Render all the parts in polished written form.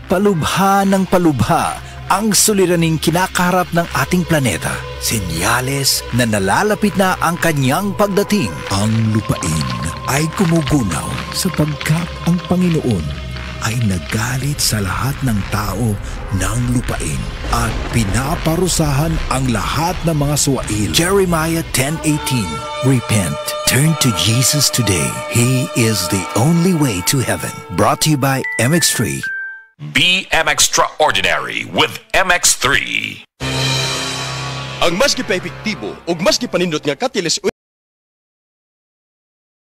Palubha ng palubha ang suliraning kinakaharap ng ating planeta. Senyales na nalalapit na ang kanyang pagdating. Ang lupain ay kumugunaw sapagkat ang Panginoon ay nagalit sa lahat ng tao ng lupain at pinaparusahan ang lahat ng mga suwail. Jeremiah 10:18. Repent. Turn to Jesus today. He is the only way to heaven. Brought to you by MX3. Be MXtraordinary with MX3. Ang mas epektibo ug mas panindot nga Catalyst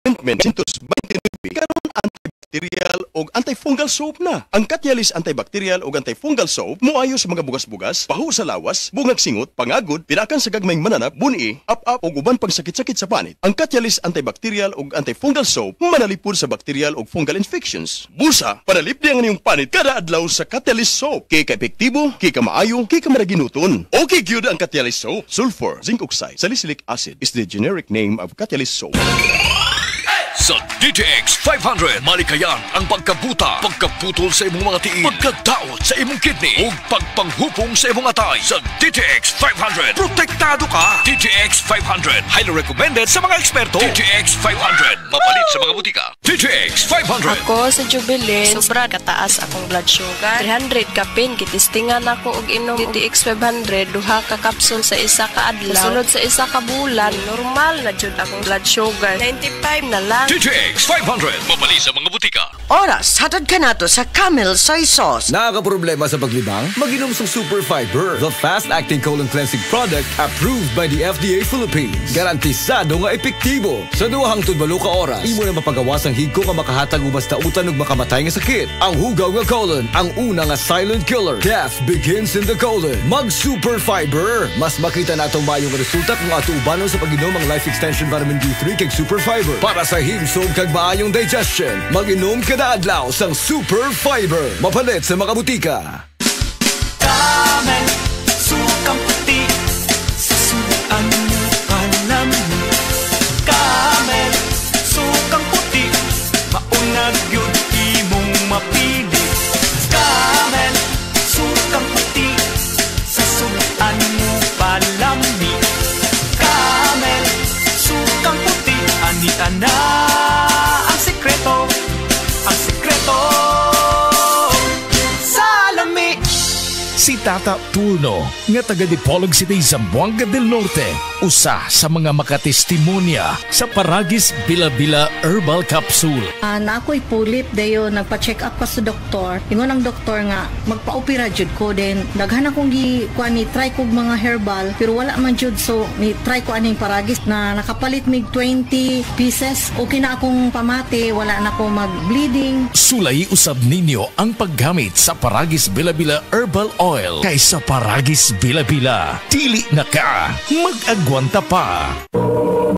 ointment sintos 29 karon antibacterial ug antifungal soap na. Ang Catalyst antibacterial ug antifungal soap moayo sa mga bugas-bugas, pahu sa lawas, bungag singot, pangagod, pinakan sa gagmayng mananap, buni, up-up ug uban pang sakit-sakit sa panit. Ang Catalyst antibacterial ug antifungal soap manalipod sa bacterial ug fungal infections. Busa, panalipdi ang inyong panit kada adlaw sa Catalyst soap. Kay ka-epektibo, kay ka maayo, kay ka maraginuton. Okay gyud ang Catalyst soap. Sulfur, zinc oxide, salicylic acid is the generic name of Catalyst soap. Sa DTX 500, malikayan ang pagkabuta, pagkaputol sa imong mga tiil, pagkadaot sa imong kidney, ug pagpanghupong sa imong atay. Sa DTX 500, protektado ka. DTX 500, highly recommended sa mga eksperto. DTX 500, mapalit sa mga butika. DTX 500. Ako sa Jubilee, sobra kataas akong blood sugar. 300 kapin, kitistingan ako og inom DTX 500, duha ka kapsul sa isa ka adlaw. Sunod sa isa ka bulan, normal na jud akong blood sugar. 95 na lang. DTX 500, mapali sa mga butika. Oras, hatad ka nato sa Camel Soy Sauce. Nakakaproblema sa paglibang? Mag-inom sa Super Fiber, the fast-acting colon cleansing product approved by the FDA Philippines. Garantisado nga epektibo. Sa 2 ka oras, imo na mapagawas ang higko nga makahatag ubas ta utan ug makamatay nga sakit. Ang hugaw nga colon, ang una nga silent killer. Death begins in the colon. Mag-Super Fiber. Mas makita natong mayong resulta kung ato ubanon sa pag-inom ang Life Extension Vitamin D3 kag Super Fiber. Para sa himsog kag maayong digestion, mag-inom kada adlaw sang Super Fiber. Mapalit sa mga butika. Camel, sukang puti, sasuan mo palamig. Camel, sukang puti, maunag yun imong mapili. Camel, sukang puti, sasuan mo palamig. Camel, sukang puti, anita na ang sekreto. Ang sekreto sa lami. Si Tata Tulno, nga taga Dipolog City, Zamboanga del Norte, usa sa mga makatestimonya sa Paragis Bila-Bila Herbal Capsule. Na ako'y pulip dayo, nagpa-check up pa sa doktor. Ingon ang doktor nga, magpa-opera jud ko din. Daghan akong try kog mga herbal, pero wala man jud, so ni try ko aning Paragis na nakapalit mig 20 pieces. Okay na akong pamati, wala na ako mag-bleeding. Sulay usab ninyo ang paggamit sa Paragis Bila-Bila Herbal Oil kaysa Paragis Bila-Bila. Dili na ka, mag-agwanta pa.